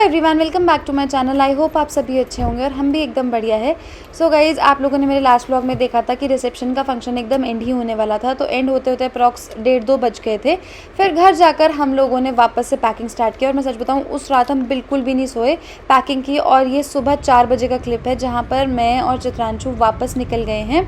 Everyone welcome back to my channel. I hope आप सभी अच्छे होंगे और हम भी एकदम बढ़िया है। सो गाइज़, आप लोगों ने मेरे लास्ट व्लॉग में देखा था कि रिसेप्शन का फंक्शन एकदम एंड ही होने वाला था, तो एंड होते होते अप्रॉक्स 1:30-2 बज गए थे। फिर घर जाकर हम लोगों ने वापस से पैकिंग स्टार्ट किया और मैं सच बताऊं, उस रात हम बिल्कुल भी नहीं सोए, पैकिंग की। और ये सुबह 4 बजे का क्लिप है जहाँ पर मैं और चित्रांशु वापस निकल गए हैं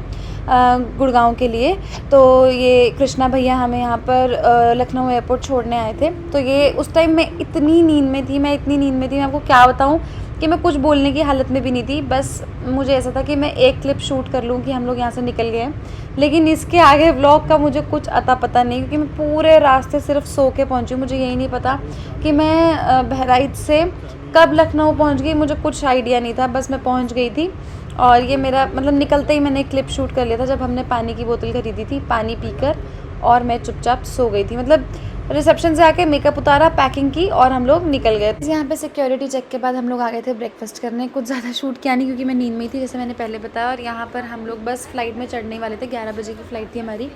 गुड़गांव के लिए। तो ये कृष्णा भैया हमें यहाँ पर लखनऊ एयरपोर्ट छोड़ने आए थे। तो ये उस टाइम मैं इतनी नींद में थी, मैं आपको क्या बताऊँ कि मैं कुछ बोलने की हालत में भी नहीं थी। बस मुझे ऐसा था कि मैं एक क्लिप शूट कर लूँ कि हम लोग यहाँ से निकल गए हैं, लेकिन इसके आगे व्लॉग का मुझे कुछ अता पता नहीं, क्योंकि मैं पूरे रास्ते सिर्फ सो के पहुँची। मुझे यही नहीं पता कि मैं बहराइच से कब लखनऊ पहुँच गई, मुझे कुछ आइडिया नहीं था, बस मैं पहुँच गई थी। और ये मेरा मतलब निकलते ही मैंने एक क्लिप शूट कर लिया था जब हमने पानी की बोतल खरीदी थी, पानी पीकर और मैं चुपचाप सो गई थी। मतलब रिसेप्शन से आके मेकअप उतारा, पैकिंग की और हम लोग निकल गए। यहाँ पे सिक्योरिटी चेक के बाद हम लोग आ गए थे ब्रेकफास्ट करने। कुछ ज़्यादा शूट किया नहीं क्योंकि मैं नींद में ही थी, जैसे मैंने पहले बताया। और यहाँ पर हम लोग बस फ्लाइट में चढ़ने वाले थे, 11 बजे की फ़्लाइट थी हमारी।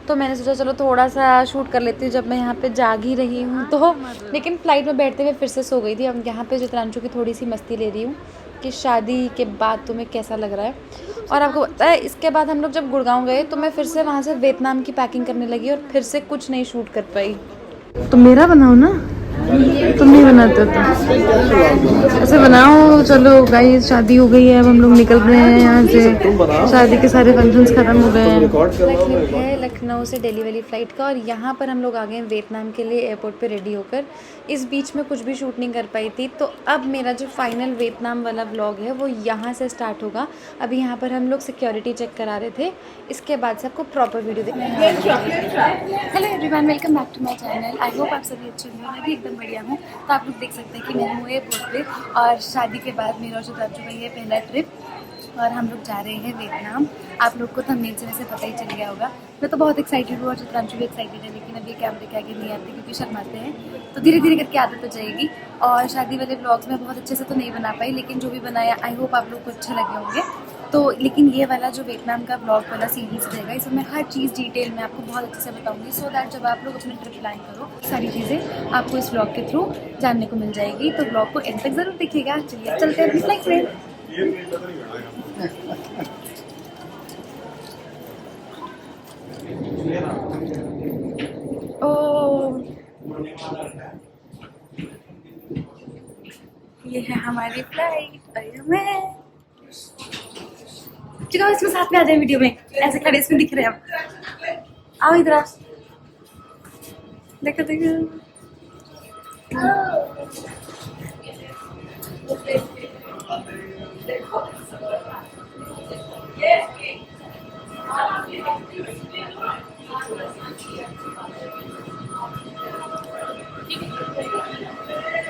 तो मैंने सोचा चलो थोड़ा सा शूट कर लेती हूँ जब मैं यहाँ पे जाग ही रही हूँ तो। लेकिन फ़्लाइट में बैठते हुए फिर से सो गई थी। अब यहाँ पे चित्रांशु की थोड़ी सी मस्ती ले रही हूँ कि शादी के बाद तुम्हें कैसा लग रहा है। और आपको पता है, इसके बाद हम लोग जब गुड़गांव गए तो मैं फिर से वहाँ से वियतनाम की पैकिंग करने लगी और फिर से कुछ नहीं शूट कर पाई। तो मेरा बनाओ ना, तुम नहीं बनाते हो तो ऐसे बनाओ। चलो गाइस, शादी हो गई है, अब हम लोग निकल रहे हैं यहाँ से। शादी के सारे फंक्शंस खत्म हो गए हैं। है लखनऊ से दिल्ली वाली फ़्लाइट का और यहाँ पर हम लोग आ गए हैं वियतनाम के लिए एयरपोर्ट पे रेडी होकर। इस बीच में कुछ भी शूट नहीं कर पाई थी, तो अब मेरा जो फाइनल वियतनाम वाला व्लॉग है वो यहाँ से स्टार्ट होगा। अभी यहाँ पर हम लोग सिक्योरिटी चेक करा रहे थे, इसके बाद से आपको प्रॉपर वीडियो देखना है। Hello everyone, welcome back to my channel. I hope आप सभी अच्छे होंगे, मैं भी एकदम बढ़िया हूँ। तो आप लोग देख सकते हैं कि मैं हूँ एयरपोर्ट पे और शादी के बाद मेरा और चित्रांशु का ये पहला ट्रिप और हम लोग जा रहे हैं वियतनाम। आप लोग को थंबनेल से वैसे पता ही चल गया होगा। मैं तो बहुत एक्साइटेड हूँ और चित्रांशु भी एक्साइटेड है, लेकिन अभी कैमरे के आगे नहीं आते क्योंकि शर्माते हैं। तो धीरे धीरे करके आदत हो जाएगी। और शादी वाले व्लॉग्स में बहुत अच्छे से तो नहीं बना पाई, लेकिन जो भी बनाया आई होप आप लोग को अच्छे लगे होंगे। तो लेकिन ये वाला जो वियतनाम का ब्लॉग वाला सीरीज़ रहेगा, इसमें मैं हर चीज़ डिटेल में आपको बहुत अच्छे से बताऊंगी, सो दैट जब आप लोग अपनी ट्रिप प्लान करो सारी चीज़ें आपको इस ब्लॉग के थ्रू जानने को मिल जाएगी। तो ब्लॉग को एंड तक ज़रूर देखिएगा। चलिए चलते हैं अपनी फ्लाइट में। ओ, ये है हमारी फ्लाइट। अरे मैं चलो इसमें साथ में आ जाए वीडियो में, ऐसे खड़े इसमें दिख रहे हैं हम। आओ इधर आ, देखो देखो।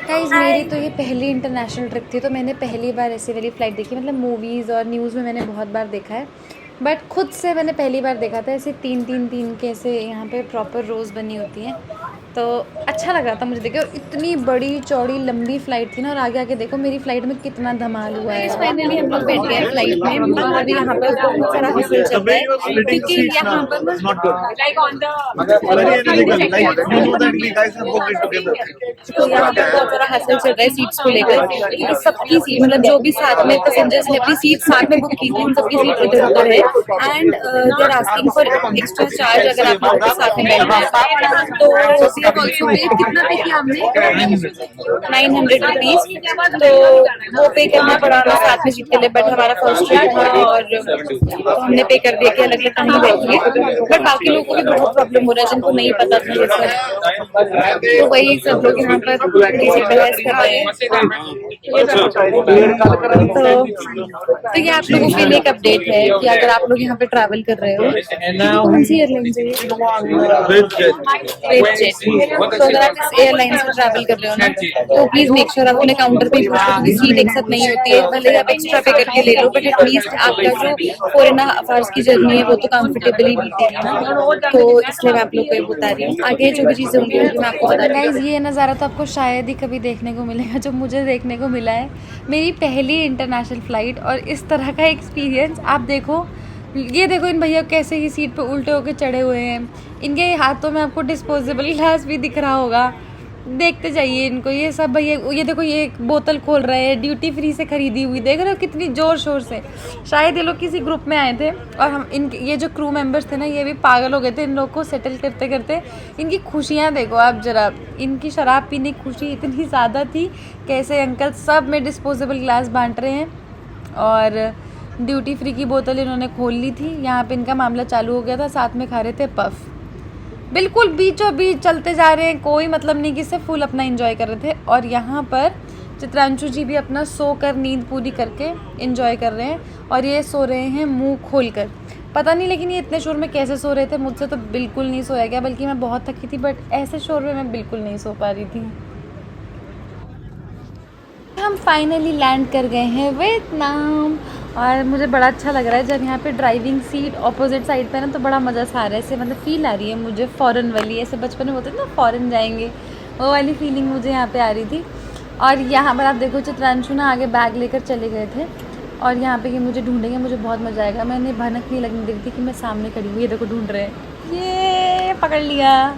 गाइस, मेरी तो ये पहली इंटरनेशनल ट्रिप थी, तो मैंने पहली बार ऐसी वाली फ़्लाइट देखी। मतलब मूवीज़ और न्यूज़ में मैंने बहुत बार देखा है, बट खुद से मैंने पहली बार देखा था ऐसे 3-3-3 के ऐसे यहाँ पे प्रॉपर रोज़ बनी होती हैं। तो अच्छा लगा था मुझे देखे। और इतनी बड़ी चौड़ी लंबी फ़्लाइट थी ना, और आगे आगे देखो मेरी फ़्लाइट में कितना धमाल हुआ है। फाइनली हम लोग बैठ गए फ़्लाइट में और अभी यहाँ पर बहुत सारा हसल चल रहा है क्योंकि यहाँ पर तो यहाँ पर बहुत सारा हसल चल रहा है सीट्स को लेकर। सबकी सीट, मतलब जो भी साथ में पैसेंजर्स ने अपनी सीट साथ में बुक की थी, उन सबकी सीट इधर उधर है। And they are asking for extra charge अगर आप लोगों के साथ में बैठना है। तो वी हैव ऑल्सो पेड। कितना पे किया हमने? 900 रुपीज़। तो वो पे करना पड़ा हमें साथ में सीट के लिए, बट हमारा फर्स्ट ट्रिप था और तो हमने पे कर दिया कि अलग अलग कहीं बैठिए। बट बाकी लोगों को भी बहुत प्रॉब्लम हो रहा है जिनको नहीं पता था ये सब। तो वही सब लोग यहाँ पर किसी बहस कर रहे हैं। तो ये आप लोगों के लिए एक अपडेट है कि अगर आप लोग यहाँ पे ट्रैवल कर रहे हो, तो कौन सी एयरलाइन से? तो अगर आप इस एयरलाइन से ट्रैवल कर रहे हो ना, तो प्लीज मेक श्योर आप अपने काउंटर पे पूछो, क्योंकि सीट एक साथ नहीं होती है। भले आप एक्स्ट्रा पे करके ले लो, बट एटलीस्ट आपका जो 4.5 आवर्स की जर्नी है वो तो कंफर्टेबली बीतेगी ना। तो इसलिए मैं आप लोग को बता रही हूँ, आगे जो भी चीज़ें होंगी मैं आपको बता रही हूँ। ये नज़ारा तो आपको शायद ही कभी देखने को मिलेगा जो मुझे देखने को मिला है। मेरी पहली इंटरनेशनल फ़्लाइट और इस तरह का एक्सपीरियंस आप देखो। ये देखो इन भैया कैसे ही सीट पे उल्टे होके चढ़े हुए हैं। इनके हाथों में आपको डिस्पोजेबल ग्लास भी दिख रहा होगा। देखते जाइए इनको, ये सब भैया, ये देखो ये एक बोतल खोल रहे हैं ड्यूटी फ्री से खरीदी हुई, देख रहे हो कितनी ज़ोर शोर से। शायद ये लोग किसी ग्रुप में आए थे और हम इन ये जो क्रू मेंबर्स थे ना, ये भी पागल हो गए थे इन लोग को सेटल करते करते। इनकी खुशियाँ देखो आप जरा, इनकी शराब पीने की खुशी इतनी ज़्यादा थी। कैसे अंकल सब में डिस्पोजेबल ग्लास बांट रहे हैं और ड्यूटी फ्री की बोतल इन्होंने खोल ली थी। यहाँ पे इनका मामला चालू हो गया था, साथ में खा रहे थे पफ, बिल्कुल बीचों बीच चलते जा रहे हैं, कोई मतलब नहीं कि सिर्फ फुल अपना एंजॉय कर रहे थे। और यहाँ पर चित्रांशु जी भी अपना सो कर नींद पूरी करके एंजॉय कर रहे हैं और ये सो रहे हैं मुंह खोल कर। पता नहीं लेकिन ये इतने शोर में कैसे सो रहे थे, मुझसे तो बिल्कुल नहीं सोया गया, बल्कि मैं बहुत थकी थी, बट ऐसे शोर में मैं बिल्कुल नहीं सो पा रही थी। हम फाइनली लैंड कर गए हैं वियतनाम और मुझे बड़ा अच्छा लग रहा है। जब यहाँ पे ड्राइविंग सीट अपोजिट साइड पे है ना, तो बड़ा मज़ा सा आ रहा है, ऐसे मतलब फ़ील आ रही है मुझे फ़ॉरेन वाली, ऐसे बचपन में बोलते थे ना फ़ॉरेन जाएंगे, वो वाली फीलिंग मुझे यहाँ पे आ रही थी। और यहाँ पर आप देखो चित्रांशु ना आगे बैग लेकर चले गए थे और यहाँ पे ये मुझे ढूंढेंगे, मुझे बहुत मज़ा आएगा। मैंने भनक नहीं लगने दी थी कि मैं सामने खड़ी हुई, ये देखो ढूंढ रहे हैं, ये पकड़ लिया।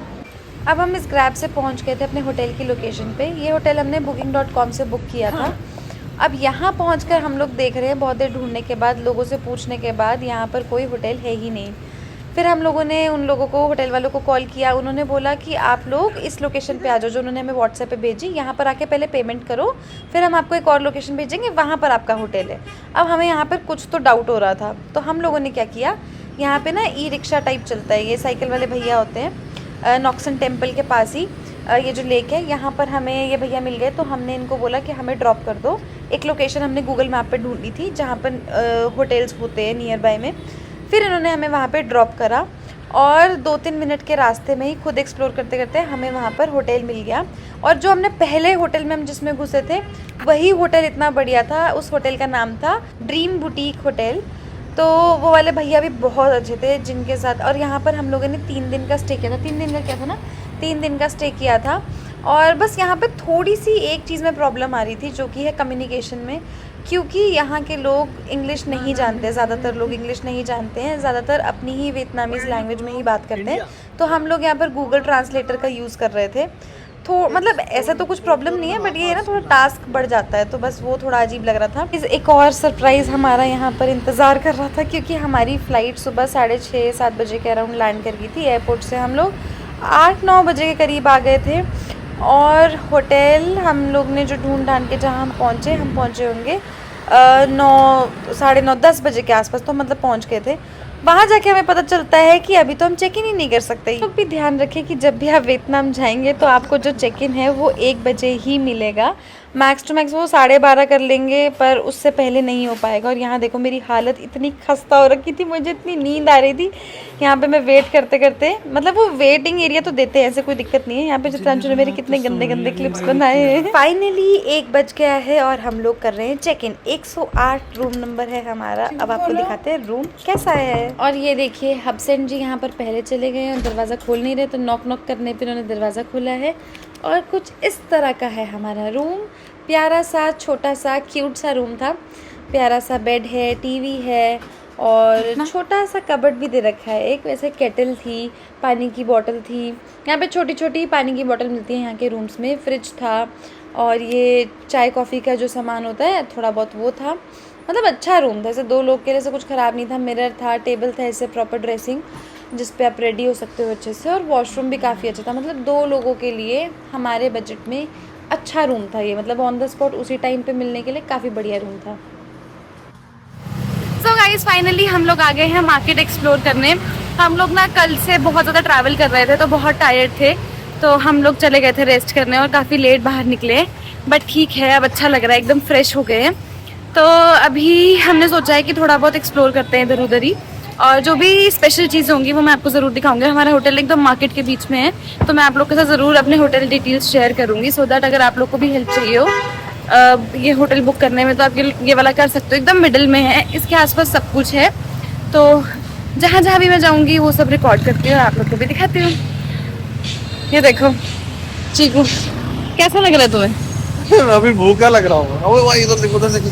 अब हम इस ग्रैब से पहुंच गए थे अपने होटल की लोकेशन पे। ये होटल हमने booking.com से बुक किया था। अब यहाँ पहुंचकर हम लोग देख रहे हैं, बहुत देर ढूंढने के बाद, लोगों से पूछने के बाद, यहाँ पर कोई होटल है ही नहीं। फिर हम लोगों ने उन लोगों को, होटल वालों को कॉल किया, उन्होंने बोला कि आप लोग इस लोकेशन पे आ जाओ, जो उन्होंने हमें व्हाट्सएप पे भेजी, यहाँ पर आके पहले पेमेंट करो, फिर हम आपको एक और लोकेशन भेजेंगे, वहाँ पर आपका होटल है। अब हमें यहाँ पर कुछ तो डाउट हो रहा था, तो हम लोगों ने क्या किया, यहाँ पर ना ई रिक्शा टाइप चलता है, ये साइकिल वाले भैया होते हैं, नॉक्सन टेम्पल के पास ही ये जो लेक है, यहाँ पर हमें ये भैया मिल गए। तो हमने इनको बोला कि हमें ड्रॉप कर दो। एक लोकेशन हमने गूगल मैप पे ढूंढी थी जहाँ पर होटल्स होते हैं नियर बाय में। फिर इन्होंने हमें वहाँ पे ड्रॉप करा और 2-3 मिनट के रास्ते में ही खुद एक्सप्लोर करते करते हमें वहाँ पर होटल मिल गया। और जो हमने पहले होटल में हम जिसमें घुसे थे, वही होटल इतना बढ़िया था। उस होटल का नाम था ड्रीम बुटीक होटल। तो वो वाले भैया भी बहुत अच्छे थे जिनके साथ, और यहाँ पर हम लोगों ने 3 दिन का स्टे किया था। 3 दिन का क्या था ना, 3 दिन का स्टे किया था। और बस यहाँ पे थोड़ी सी एक चीज़ में प्रॉब्लम आ रही थी, जो कि है कम्युनिकेशन में, क्योंकि यहाँ के लोग इंग्लिश नहीं जानते, ज़्यादातर लोग इंग्लिश नहीं जानते हैं, ज़्यादातर अपनी ही वियतनामीज़ लैंग्वेज में ही बात करते हैं। तो हम लोग यहाँ पर गूगल ट्रांसलेटर का यूज़ कर रहे थे। मतलब ऐसा तो कुछ प्रॉब्लम नहीं है, बट ये है ना, थोड़ा टास्क बढ़ जाता है, तो बस वो थोड़ा अजीब लग रहा था। एक और सरप्राइज़ हमारा यहाँ पर इंतज़ार कर रहा था, क्योंकि हमारी फ़्लाइट सुबह 6:30-7 बजे के अराउंड लैंड कर गई थी। एयरपोर्ट से हम लोग 8-9 बजे के करीब आ गए थे। और होटल हम लोग ने जो ढूंढ के जहाँ हम पहुँचे होंगे 9-9:30-10 बजे के आसपास, तो मतलब पहुँच गए थे। वहाँ जाके हमें पता चलता है कि अभी तो हम चेक इन ही नहीं कर सकते। तो भी ध्यान रखें कि जब भी आप वियतनाम जाएंगे तो आपको जो चेक इन है वो 1 बजे ही मिलेगा। मैक्स टू मैक्स वो 12:30 कर लेंगे, पर उससे पहले नहीं हो पाएगा। और यहाँ देखो मेरी हालत इतनी खस्ता हो रखी थी, मुझे इतनी नींद आ रही थी यहाँ पे। मैं वेट करते करते, मतलब वो वेटिंग एरिया तो देते हैं, ऐसे कोई दिक्कत नहीं है। यहाँ पे चित्रांशु ने मेरे कितने गंदे गंदे क्लिप्स बनाए हैं। फाइनली 1 बज गया है और हम लोग कर रहे हैं चेक इन। 108 रूम नंबर है हमारा। अब आपको दिखाते हैं रूम कैसा है। और ये देखिए हबसेंट जी यहाँ पर पहले चले गए और दरवाज़ा खोल नहीं रहे, तो नॉक नॉक करने पर उन्होंने दरवाज़ा खोला है। और कुछ इस तरह का है हमारा रूम। प्यारा सा छोटा सा क्यूट सा रूम था। प्यारा सा बेड है, टीवी है और छोटा सा कबर्ड भी दे रखा है। एक वैसे केटल थी, पानी की बोतल थी। यहाँ पे छोटी छोटी पानी की बोतल मिलती है यहाँ के रूम्स में। फ्रिज था और ये चाय कॉफ़ी का जो सामान होता है थोड़ा बहुत वो था। मतलब अच्छा रूम था, ऐसे 2 लोग के लिए ऐसे कुछ ख़राब नहीं था। मिरर था, टेबल था, ऐसे प्रॉपर ड्रेसिंग जिस पे आप रेडी हो सकते हो अच्छे से। और वॉशरूम भी काफ़ी अच्छा था। मतलब 2 लोगों के लिए हमारे बजट में अच्छा रूम था ये। मतलब ऑन द स्पॉट उसी टाइम पे मिलने के लिए काफ़ी बढ़िया रूम था। सो गाइस फाइनली हम लोग आ गए हैं मार्केट एक्सप्लोर करने। हम लोग ना कल से बहुत ज़्यादा ट्रैवल कर रहे थे, तो बहुत टायर्ड थे, तो हम लोग चले गए थे रेस्ट करने और काफ़ी लेट बाहर निकले। बट ठीक है, अब अच्छा लग रहा है, एकदम फ्रेश हो गए हैं। तो अभी हमने सोचा है कि थोड़ा बहुत एक्सप्लोर करते हैं इधर उधर ही, और जो भी स्पेशल चीज़ होंगी वो मैं आपको ज़रूर दिखाऊंगी। हमारा होटल एकदम मार्केट के बीच में है, तो मैं आप लोग के साथ ज़रूर अपने होटल डिटेल्स शेयर करूँगी, सो दैट अगर आप लोग को भी हेल्प चाहिए हो ये होटल बुक करने में, तो आप ये वाला कर सकते हो। एकदम मिडिल में है, इसके आसपास सब कुछ है। तो जहाँ जहाँ भी मैं जाऊँगी वो सब रिकॉर्ड करती हूँ और आप लोग को भी दिखाती हूँ। ये देखो चीकू, कैसा लग रहा है तुम्हें? अभी भूखा लग रहा होगा। इधर देखो, उधर देखो।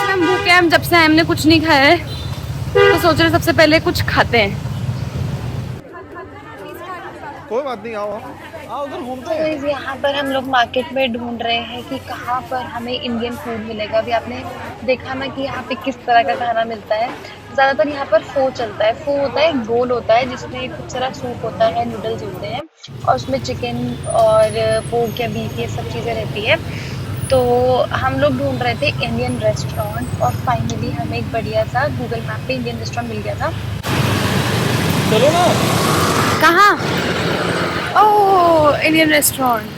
हम भूखे हैं, हम जब से हमने कुछ नहीं खाया है, तो सोच रहे सबसे पहले कुछ खाते हैं। कोई बात नहीं, आओ आओ आओ, उधर घूमते तो हैं। guys, यहाँ पर हम लोग मार्केट में ढूंढ रहे हैं कि कहाँ पर हमें इंडियन फूड मिलेगा। अभी आपने देखा ना कि यहाँ पे किस तरह का खाना मिलता है। ज़्यादातर यहाँ पर फो चलता है। फो होता है, गोल होता है, जिसमें खूब सारा सूप होता है, नूडल्स होते हैं और उसमें चिकन और पोर्क या बीफ ये सब चीज़ें रहती है। तो हम लोग ढूंढ रहे थे इंडियन रेस्टोरेंट और फाइनली हमें एक बढ़िया सा गूगल मैप पे इंडियन रेस्टोरेंट मिल गया था। चलो ना। कहाँ? ओह, इंडियन रेस्टोरेंट।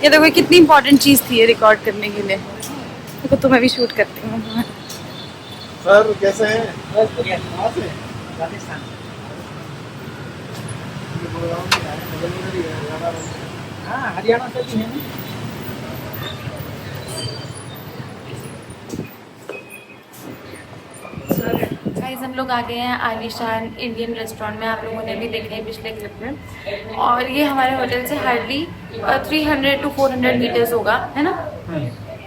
ये देखो कितनी इंपॉर्टेंट चीज़ थी ये रिकॉर्ड करने के लिए। देखो तुम्हें भी शूट करती हूँ। सर कैसे हैं? कहाँ से? राजस्थान। हाँ, हरियाणा से भी है ना। गाइस हम लोग आ गए हैं आलीशान इंडियन रेस्टोरेंट में। आप लोगों ने भी देखा है पिछले क्लिप में। और ये हमारे होटल से हार्डली 300 to 400 मीटर्स होगा, है ना?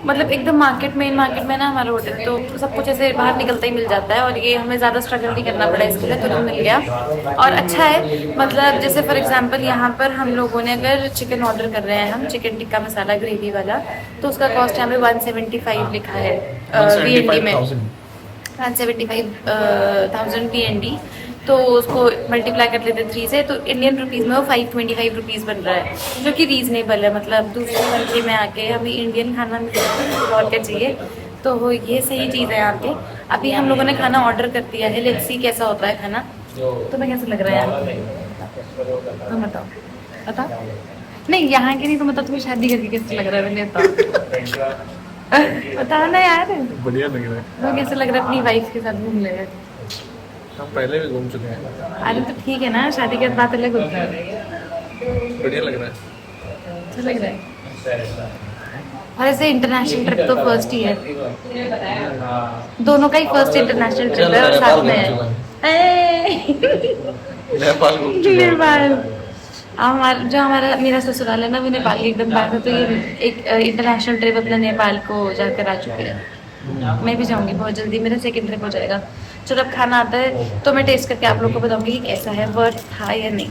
मतलब एकदम मार्केट में ना हमारा होटल, तो सब कुछ ऐसे बाहर निकलता ही मिल जाता है। और ये हमें ज़्यादा स्ट्रगल नहीं करना पड़ा इसके लिए, तो मिल गया और अच्छा है। मतलब जैसे फॉर एग्जांपल यहाँ पर हम लोगों ने अगर चिकन ऑर्डर कर रहे हैं, हम चिकन टिक्का मसाला ग्रेवी वाला, तो उसका कॉस्ट यहाँ पे 175 लिखा है VND में, 175,000 VND। तो उसको मल्टीप्लाई कर लेते 3 से, तो इंडियन रुपीज़ में वो 525 रुपीज़ बन रहा है, जो कि रीज़नेबल है। मतलब दूसरी कंट्री में आके हमें इंडियन खाना मिल रहा है तो और क्या चाहिए। तो ये सही चीज़ है यहाँ पे। अभी हम लोगों ने खाना ऑर्डर कर दिया है, लेट्स सी कैसा होता है खाना। तुम्हें कैसा लग रहा है यार? तुम बताओ। बताओ नहीं, यहाँ के नहीं तो मतलब तुम्हें शादी करके कैसा लग रहा है? मैंने बताओ बताओ ना यार। बढ़िया लग रहा है। तो कैसा लग रहा है अपनी वाइफ के साथ घूमने में? हम पहले भी घूम चुके हैं। अरे तो ठीक है ना, शादी के बाद बात अलग होती है। बढ़िया लग रहा है। अच्छा लग रहा है। और ऐसे इंटरनेशनल ट्रिप तो फर्स्ट ही है, दोनों का ही फर्स्ट इंटरनेशनल ट्रिप है और साथ में है। नेपाल घूम चुके हैं। नेपाल हमारा मेरा ससुराल है ना, वो नेपाल के एकदम पास है। तो ये एक इंटरनेशनल ट्रिप अपना नेपाल को जाकर आ चुके हैं। मैं भी जाऊंगी बहुत जल्दी, मेरा सेकंड ट्रिप हो जाएगा। चलो अब खाना आता है तो मैं टेस्ट करके आप लोग को बताऊंगी कि कैसा है, वर्थ था या नहीं।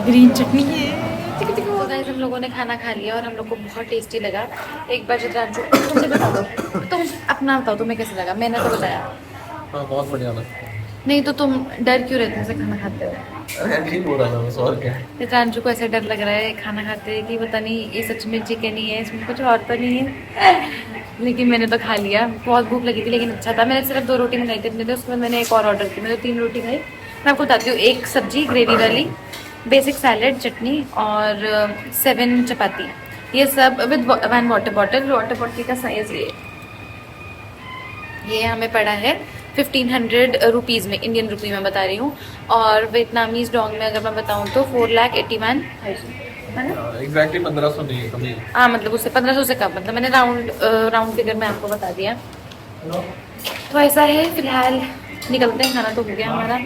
ग्रीन चटनी है। तो गाइस हम लोगों ने खाना खा लिया और हम लोग को बहुत टेस्टी लगा। एक बार चित्रांशु मुझे बता दो, तुम अपना बताओ तुम्हें कैसा लगा? मैंने तो बताया। हाँ, बहुत बढ़िया लगा। नहीं तो तुम डर क्यों रहते हो ऐसे खाना खाते हो? अरे ठीक हो रहा था बस, और क्या। चित्रांशु को ऐसा डर लग रहा है खाना खाते हैं कि पता नहीं ये सच में चिकन ही है, इसमें कुछ और तो नहीं है। लेकिन मैंने तो खा लिया, बहुत भूख लगी थी लेकिन अच्छा था। मैंने सिर्फ 2 रोटी मंगाई थी अपने लिए, उसके बाद मैंने एक और ऑर्डर की। मैंने 3 रोटी खाई। मैं आपको बताती हूँ, एक सब्जी ग्रेवी वाली, बेसिक सैलेड, चटनी और 7 चपाती, ये सब with 1 water bottle. Water bottle का साइज ये हमें पड़ा है 1500 रुपीज़ में, इंडियन रुपी में बता रही हूँ। और वियतनामीज डोंग में अगर मैं बताऊँ तो 4,81,000 है ना? एग्जैक्टली 1500 नहीं है, कमी। हाँ मतलब उससे 1500 से कम, मतलब मैंने राउंड फिगर में आपको बता दिया। तो ऐसा है, फिलहाल निकलते हैं, खाना तो हो गया हमारा,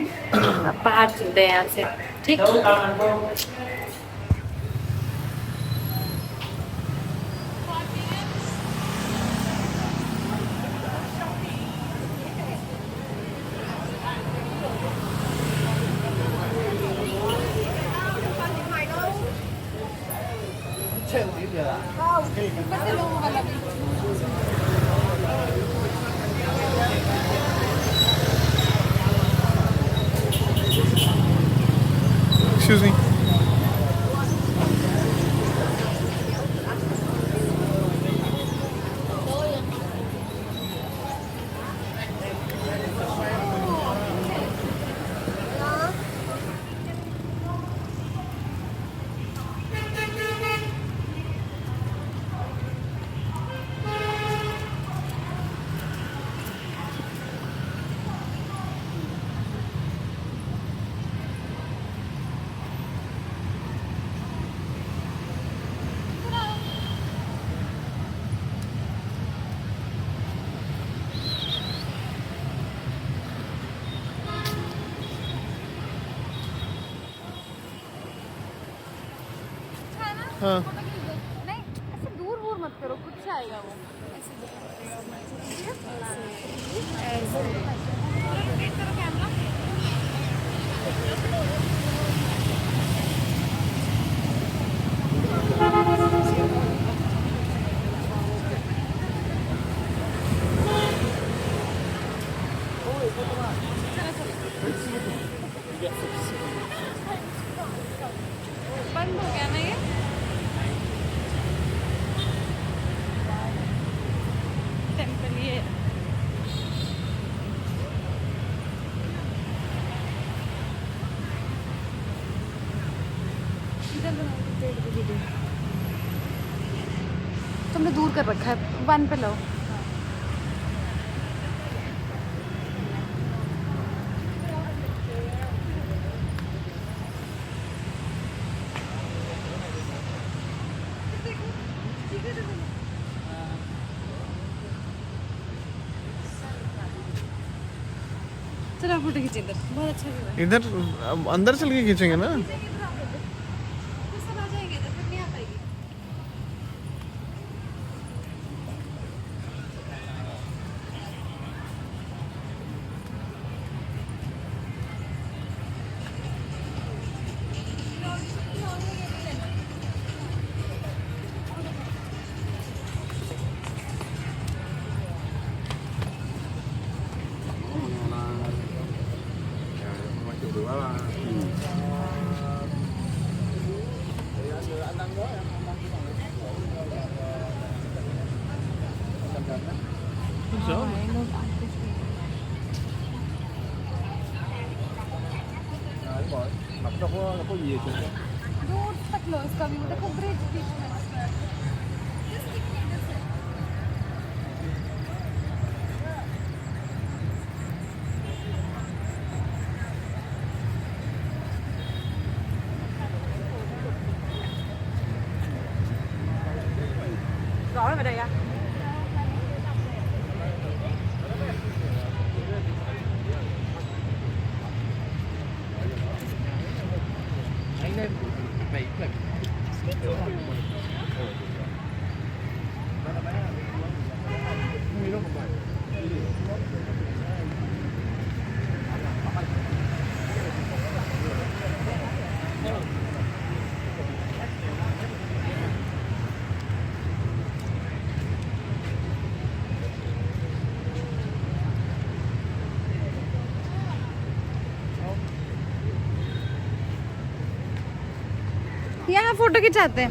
अब बाहर चलते हैं यहाँ से, ठीक। Excuse me. हाँ नहीं ऐसे दूर दूर मत करो, खुद से आएगा वो। बंद हो गया ना ये। टेम्पल ये तुमने दूर कर रखा है, वन पे लो। चलो फोटो खींचे इधर, बहुत अच्छा व्यू है। इधर अंदर चल के खींचेंगे ना। सब आ जाएंगे इधर, फिर नहीं आ पाएगी। दूर तक लो इसका व्यू, देखो ब्रिज बीच में। Rõ rồi đây à? यहाँ फोटो खिंचाते हैं।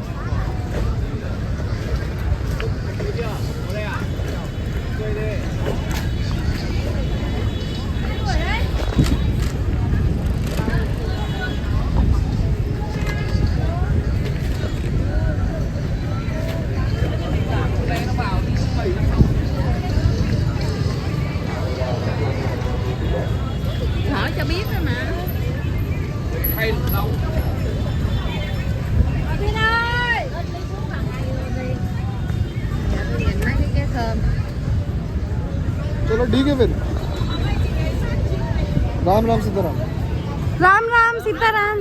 Hỏi cho biết thôi mà. चलो ठीक है फिर। Ram Ram Sitaram. Ram Ram Sitaram.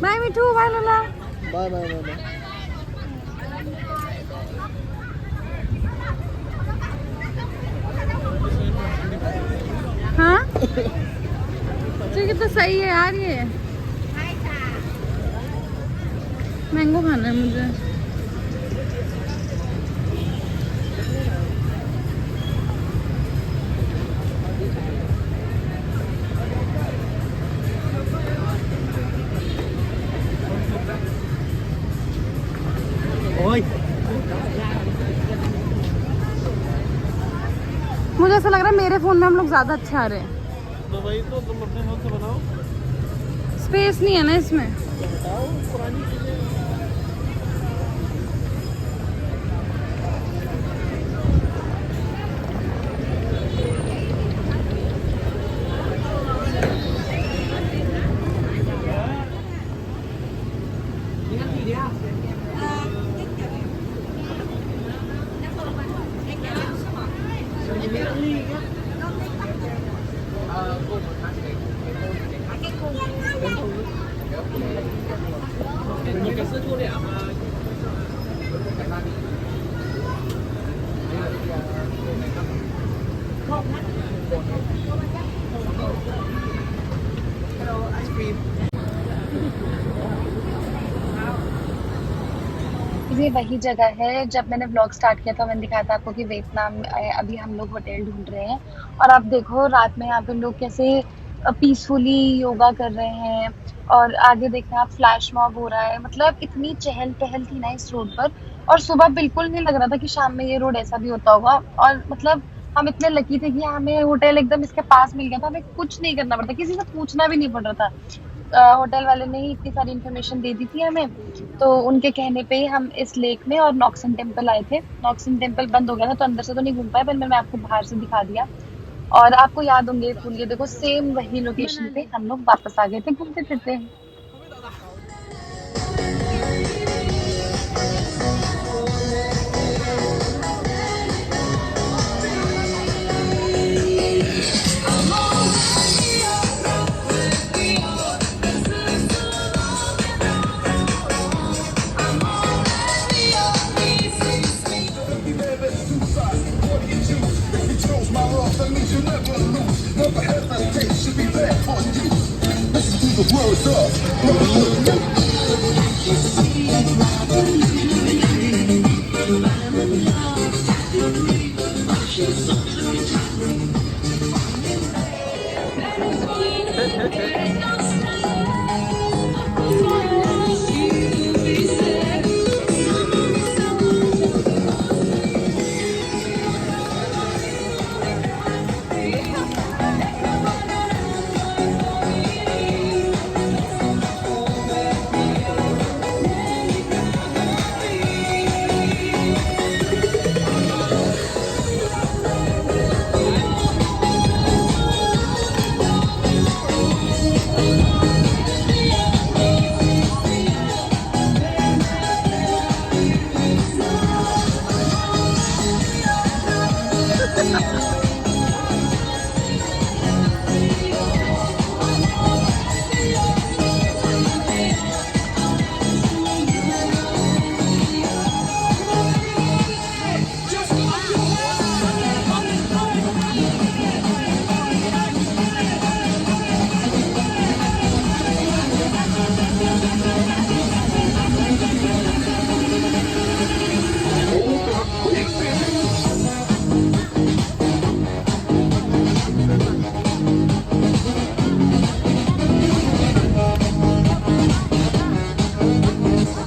Bye Mithu, bye Lola. Bye bye bye bye. हाँ ठीक है, तो सही है यार। ये मैंगो खाना है मुझे। मुझे ऐसा लग रहा है मेरे फोन में हम लोग ज्यादा अच्छे आ रहे हैं। तो वही तो, तुम अपने फोन से बनाओ। स्पेस नहीं है ना इसमें। बताओ पुरानी चीजें। ये वही जगह है जब मैंने व्लॉग स्टार्ट किया था, मैंने दिखाया था आपको कि वियतनाम अभी हम लोग होटल ढूंढ रहे हैं। और आप देखो रात में यहाँ पे लोग कैसे पीसफुली योगा कर रहे हैं। और आगे देखना आप, फ्लैश मॉब हो रहा है। मतलब इतनी चहल पहल थी ना इस रोड पर। और सुबह बिल्कुल नहीं लग रहा था कि शाम में ये रोड ऐसा भी होता होगा। और मतलब हम इतने लकी थे कि हमें होटल एकदम इसके पास मिल गया था, हमें कुछ नहीं करना पड़ता, किसी से पूछना भी नहीं पड़ रहा था। होटल वाले ने ही इतनी सारी इन्फॉर्मेशन दे दी थी हमें। तो उनके कहने पे ही हम इस लेक में और नॉक्सन टेम्पल आए थे। नॉक्सन टेम्पल बंद हो गया था तो अंदर से तो नहीं घूम पाए, पर मैंने आपको बाहर से दिखा दिया। और आपको याद होंगे ये फूल, ये देखो सेम वही लोकेशन पे हम लोग वापस आ गए थे घूमते फिरते।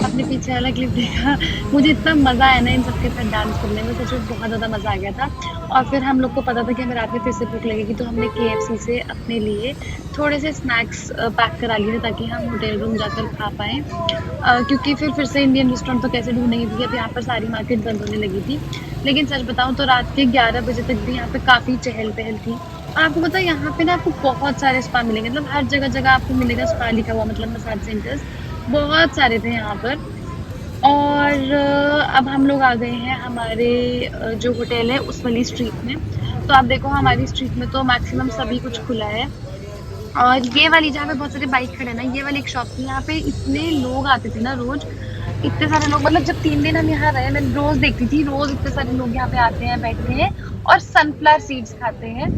आपने पीछे वाला क्लिप देखा, मुझे इतना मज़ा आया ना इन सबके साथ डांस करने में, सच में बहुत ज़्यादा मज़ा आ गया था। और फिर हम लोग को पता था कि हमें रात में फिर से भूख लगेगी, तो हमने KFC से अपने लिए थोड़े से स्नैक्स पैक करा लिए थे ताकि हम होटल रूम जाकर खा पाएँ। क्योंकि फिर से इंडियन रेस्टोरेंट तो कैसे ढूँढेंगे, क्योंकि अब यहाँ पर सारी मार्केट बंद होने लगी थी। लेकिन सच बताऊँ तो रात के 11 बजे तक भी यहाँ पे काफ़ी चहल-पहल थी। और आपको पता है यहाँ पे ना आपको बहुत सारे स्पा मिलेंगे, मतलब हर जगह आपको मिलेगा स्पा लिखा हुआ, मतलब मसाज सेंटर्स बहुत सारे थे यहाँ पर। और अब हम लोग आ गए हैं हमारे जो होटल है उस वाली स्ट्रीट में। तो आप देखो हमारी स्ट्रीट में तो मैक्सिमम सभी कुछ खुला है। और ये वाली जहाँ पे बहुत सारे बाइक खड़े हैं ना, ये वाली एक शॉप थी, यहाँ पे इतने लोग आते थे ना रोज। इतने सारे लोग, मतलब जब 3 दिन हम यहाँ रहे, मैं रोज देखती थी, रोज इतने सारे लोग यहाँ पे आते हैं, बैठते हैं और सनफ्लावर सीड्स खाते हैं,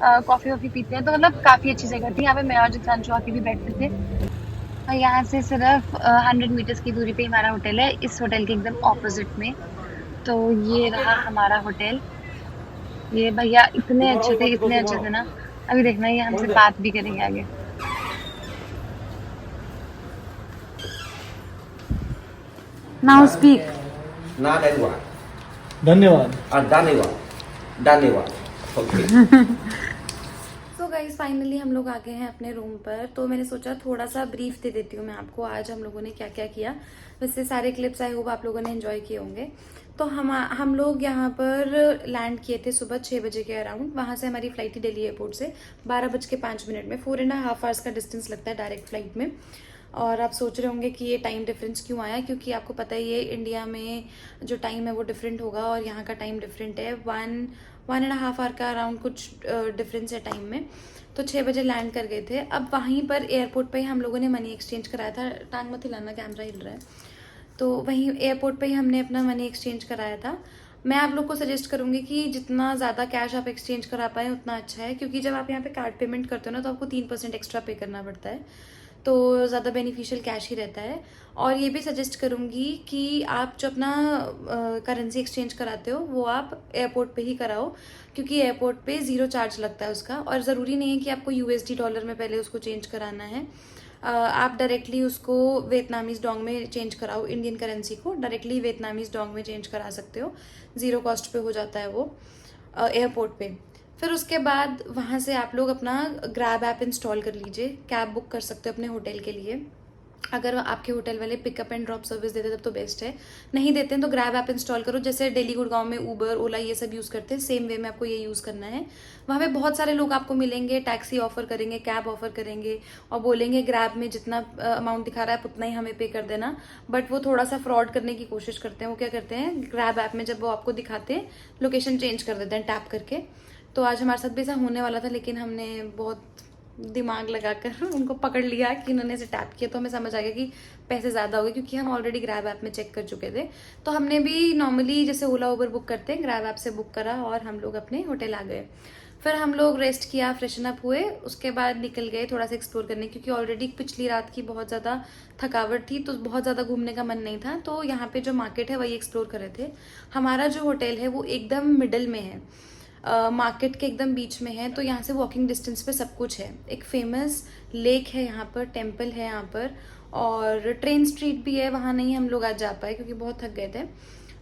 कॉफी वॉफी पीते हैं। तो मतलब काफी अच्छी जगह थी, यहाँ पे मैं और जितांशु आके भी बैठते थे। और यहाँ से सिर्फ 100 मीटर्स की दूरी पे हमारा होटल है, इस होटल के एकदम ऑपोजिट में। तो ये रहा हमारा होटल। ये भैया इतने अच्छे थे ना। अभी देखना ये हमसे बात भी करेंगे आगे। Now speak. ना धन्यवाद धन्यवाद। धन्यवाद धन्यवाद। ओके। सो गाइज फाइनली हम लोग आ गए हैं अपने रूम पर। तो मैंने सोचा थोड़ा सा ब्रीफ दे देती हूँ मैं आपको, आज हम लोगों ने क्या क्या किया। वैसे सारे क्लिप्स आई होप आप लोगों ने एंजॉय किए होंगे। तो हम लोग यहाँ पर लैंड किए थे सुबह 6 बजे के अराउंड। वहाँ से हमारी फ्लाइट थी दिल्ली एयरपोर्ट से 12:05 में। 4.5 आवर्स का डिस्टेंस लगता है डायरेक्ट फ्लाइट में। और आप सोच रहे होंगे कि ये टाइम डिफरेंस क्यों आया, क्योंकि आपको पता ही है इंडिया में जो टाइम है वो डिफरेंट होगा और यहाँ का टाइम डिफरेंट है। 1.5 आवर का अराउंड कुछ डिफरेंस है टाइम में। तो 6 बजे लैंड कर गए थे। अब वहीं पर एयरपोर्ट पे ही हम लोगों ने मनी एक्सचेंज कराया था। टांग मत हिलाना, कैमरा हिल रहा है। तो वहीं एयरपोर्ट पे ही हमने अपना मनी एक्सचेंज कराया था। मैं आप लोग को सजेस्ट करूंगी कि जितना ज़्यादा कैश आप एक्सचेंज करा पाए उतना अच्छा है, क्योंकि जब आप यहाँ पे कार्ड पेमेंट करते हो ना तो आपको 3% एक्स्ट्रा पे करना पड़ता है। तो ज़्यादा बेनिफिशियल कैश ही रहता है। और ये भी सजेस्ट करूँगी कि आप जो अपना करेंसी एक्सचेंज कराते हो वो आप एयरपोर्ट पे ही कराओ, क्योंकि एयरपोर्ट पे ज़ीरो चार्ज लगता है उसका। और ज़रूरी नहीं है कि आपको USD डॉलर में पहले उसको चेंज कराना है। आप डायरेक्टली उसको वियतनामीज़ डोंग में चेंज कराओ, इंडियन करेंसी को डायरेक्टली वियतनामीज़ डोंग में चेंज करा सकते हो, ज़ीरो कॉस्ट पे हो जाता है वो एयरपोर्ट पे। फिर उसके बाद वहाँ से आप लोग अपना ग्रैब ऐप इंस्टॉल कर लीजिए, कैब बुक कर सकते हो अपने होटल के लिए। अगर आपके होटल वाले पिकअप एंड ड्रॉप सर्विस देते तब तो बेस्ट है, नहीं देते हैं तो ग्रैब ऐप इंस्टॉल करो। जैसे दिल्ली गुड़गांव में ऊबर ओला ये सब यूज़ करते हैं, सेम वे में आपको ये यूज़ करना है। वहाँ पे बहुत सारे लोग आपको मिलेंगे, टैक्सी ऑफर करेंगे, कैब ऑफर करेंगे और बोलेंगे ग्रैब में जितना अमाउंट दिखा रहा है उतना ही हमें पे कर देना। बट वो थोड़ा सा फ्रॉड करने की कोशिश करते हैं। वो क्या करते हैं, ग्रैब ऐप में जब वो आपको दिखाते हैं लोकेशन चेंज कर देते हैं टैप करके। तो आज हमारे साथ भी ऐसा होने वाला था, लेकिन हमने बहुत दिमाग लगाकर उनको पकड़ लिया कि उन्होंने इसे टैप किया, तो हमें समझ आ गया कि पैसे ज़्यादा हो गए, क्योंकि हम ऑलरेडी ग्रैब ऐप में चेक कर चुके थे। तो हमने भी नॉर्मली जैसे ओला उबर बुक करते हैं ग्रैब ऐप से बुक करा और हम लोग अपने होटल आ गए। फिर हम लोग रेस्ट किया, फ्रेशन अप हुए, उसके बाद निकल गए थोड़ा सा एक्सप्लोर करने, क्योंकि ऑलरेडी पिछली रात की बहुत ज़्यादा थकावट थी तो बहुत ज़्यादा घूमने का मन नहीं था। तो यहाँ पे जो मार्केट है वही एक्सप्लोर कर रहे थे। हमारा जो होटल है वो एकदम मिडल में है, मार्केट के एकदम बीच में है, तो यहाँ से वॉकिंग डिस्टेंस पे सब कुछ है। एक फेमस लेक है यहाँ पर, टेम्पल है यहाँ पर, और ट्रेन स्ट्रीट भी है। वहाँ नहीं हम लोग आज जा पाए क्योंकि बहुत थक गए थे।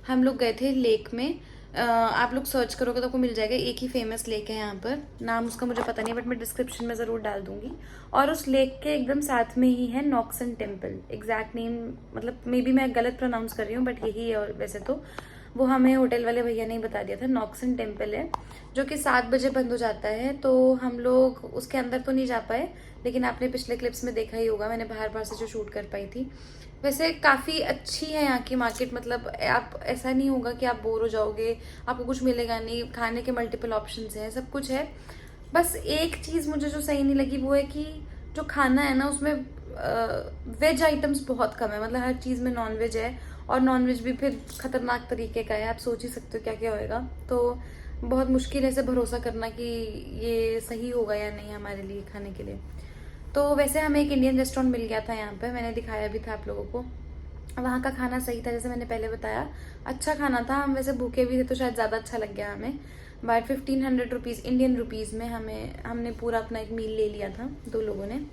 हम लोग गए थे लेक में। आप लोग सर्च करोगे तो आपको मिल जाएगा, एक ही फेमस लेक है यहाँ पर, नाम उसका मुझे पता नहीं बट मैं डिस्क्रिप्शन में ज़रूर डाल दूंगी। और उस लेक के एकदम साथ में ही है नॉक्सन टेम्पल। एग्जैक्ट नेम मतलब मे बी मैं गलत प्रोनाउंस कर रही हूँ बट यही है, और वैसे तो वो हमें होटल वाले भैया ने ही बता दिया था। नॉक्सन टेम्पल है जो कि 7 बजे बंद हो जाता है, तो हम लोग उसके अंदर तो नहीं जा पाए, लेकिन आपने पिछले क्लिप्स में देखा ही होगा मैंने बाहर बाहर से जो शूट कर पाई थी। वैसे काफ़ी अच्छी है यहाँ की मार्केट, मतलब आप ऐसा नहीं होगा कि आप बोर हो जाओगे, आपको कुछ मिलेगा नहीं, खाने के मल्टीपल ऑप्शंस हैं, सब कुछ है। बस एक चीज़ मुझे जो सही नहीं लगी वो है कि जो खाना है ना उसमें वेज आइटम्स बहुत कम है, मतलब हर चीज़ में नॉन वेज है, और नॉन वेज भी फिर खतरनाक तरीके का है। आप सोच ही सकते हो क्या क्या होएगा। तो बहुत मुश्किल है इसे भरोसा करना कि ये सही होगा या नहीं हमारे लिए खाने के लिए। तो वैसे हमें एक इंडियन रेस्टोरेंट मिल गया था यहाँ पे, मैंने दिखाया भी था आप लोगों को। वहाँ का खाना सही था, जैसे मैंने पहले बताया, अच्छा खाना था। हम वैसे भूखे भी थे तो शायद ज़्यादा अच्छा लग गया हमें। बट 1500 रुपीज़ इंडियन रुपीज़ में हमने पूरा अपना एक मील ले लिया था 2 लोगों ने,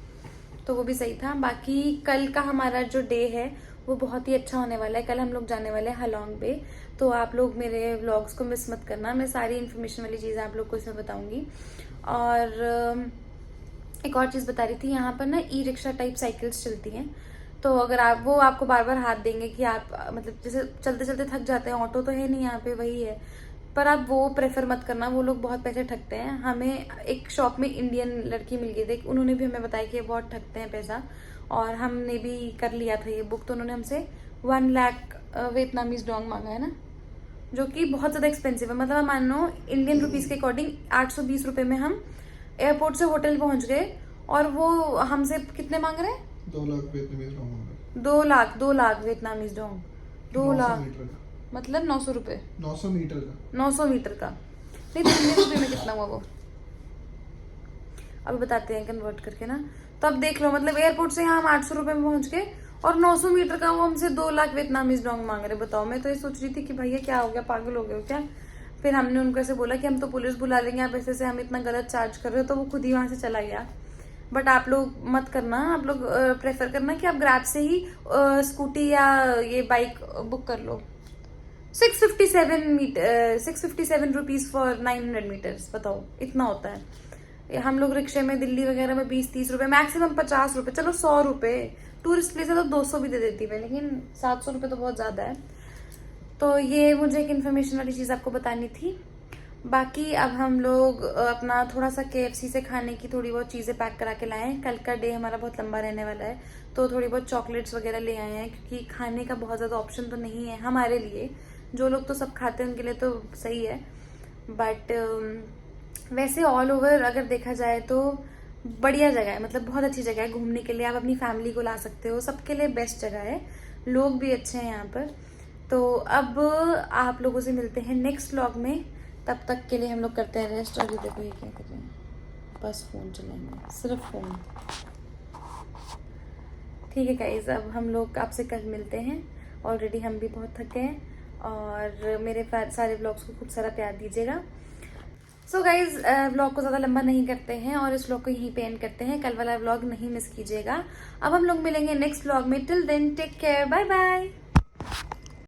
तो वो भी सही था। बाकी कल का हमारा जो डे है वो बहुत ही अच्छा होने वाला है। कल हम लोग जाने वाले हैं हलोंग बे, तो आप लोग मेरे व्लॉग्स को मिस मत करना। मैं सारी इन्फॉर्मेशन वाली चीज़ें आप लोग को इसमें बताऊंगी। और एक और चीज़ बता रही थी, यहाँ पर ना ई-रिक्शा टाइप साइकिल्स चलती हैं, तो अगर वो आपको बार बार हाथ देंगे कि आप मतलब जैसे चलते चलते थक जाते हैं, ऑटो तो है नहीं यहाँ पे, वही है, पर आप वो प्रेफर मत करना, वो लोग बहुत पैसे ठगते हैं। हमें एक शॉप में इंडियन लड़की मिल गई थी, उन्होंने भी हमें बताया कि ये बहुत ठगते हैं पैसा, और हमने भी कर लिया था ये बुक। तो उन्होंने हमसे 1 लाख वियतनामीज डोंग मांगा है ना, जो कि बहुत ज़्यादा एक्सपेंसिव है। मतलब मान लो इंडियन रुपीज़ के अकॉर्डिंग 820 रुपये में हम एयरपोर्ट से होटल पहुंच गए, और वो हमसे कितने मांग रहे हैं? 2 लाख वियतनामीज डोंग मांग 2 लाख वियतनामीज डोंग, 2 लाख मतलब 900 रुपये, 900 मीटर का 900 मीटर का। नहीं तो इंडियन रुपये में कितना हुआ वो अब बताते हैं कन्वर्ट करके ना। तो अब देख लो, मतलब एयरपोर्ट से यहाँ हम 800 रुपये में पहुंच गए और 900 मीटर का वो हमसे 2 लाख वियतनामीज डोंग मांग रहे। बताओ, मैं तो ये सोच रही थी कि भैया क्या हो गया, पागल हो गए हो क्या। फिर हमने उनको ऐसे बोला कि हम तो पुलिस बुला लेंगे, आप ऐसे से हम इतना गलत चार्ज कर रहे हो, तो वो खुद ही वहां से चला गया। बट आप लोग मत करना, आप लोग प्रेफर करना कि आप ग्रैब से ही स्कूटी या ये बाइक बुक कर लो। 657 रुपीज फॉर 900 मीटर्स, बताओ इतना होता है। हम लोग रिक्शे में दिल्ली वगैरह में 20-30 रुपए, मैक्सिमम 50 रुपए, चलो 100 रुपए, टूरिस्ट प्लेस है तो 200 भी दे देती मैं, लेकिन 700 रुपए तो बहुत ज्यादा है। तो ये मुझे एक इन्फॉर्मेशन वाली चीज आपको बतानी थी। बाकी अब हम लोग अपना थोड़ा सा KFC से खाने की थोड़ी बहुत चीज़ें पैक करा के लाए हैं। कल का डे हमारा बहुत लंबा रहने वाला है, तो थोड़ी बहुत चॉकलेट्स वगैरह ले आए हैं, क्योंकि खाने का बहुत ज़्यादा ऑप्शन तो नहीं है हमारे लिए। जो लोग तो सब खाते हैं उनके लिए तो सही है, बट वैसे ऑल ओवर अगर देखा जाए तो बढ़िया जगह है, मतलब बहुत अच्छी जगह है घूमने के लिए। आप अपनी फैमिली को ला सकते हो, सबके लिए बेस्ट जगह है, लोग भी अच्छे हैं यहाँ पर। तो अब आप लोगों से मिलते हैं नेक्स्ट व्लॉग में, तब तक के लिए हम लोग करते हैं रेस्ट। और ये देखो ये क्या कर रहे हैं, बस फ़ोन चलाएंगे, सिर्फ फ़ोन। ठीक है गाइज, अब हम लोग आपसे कल मिलते हैं। ऑलरेडी हम भी बहुत थक गए हैं और मेरे सारे व्लॉग्स को खूब सारा प्यार दीजिएगा। सो गाइज, व्लॉग को ज़्यादा लंबा नहीं करते हैं और इस व्लॉग को यहीं पे एंड करते हैं। कल वाला व्लॉग नहीं मिस कीजिएगा। अब हम लोग मिलेंगे नेक्स्ट व्लॉग में। Till then take care, bye bye.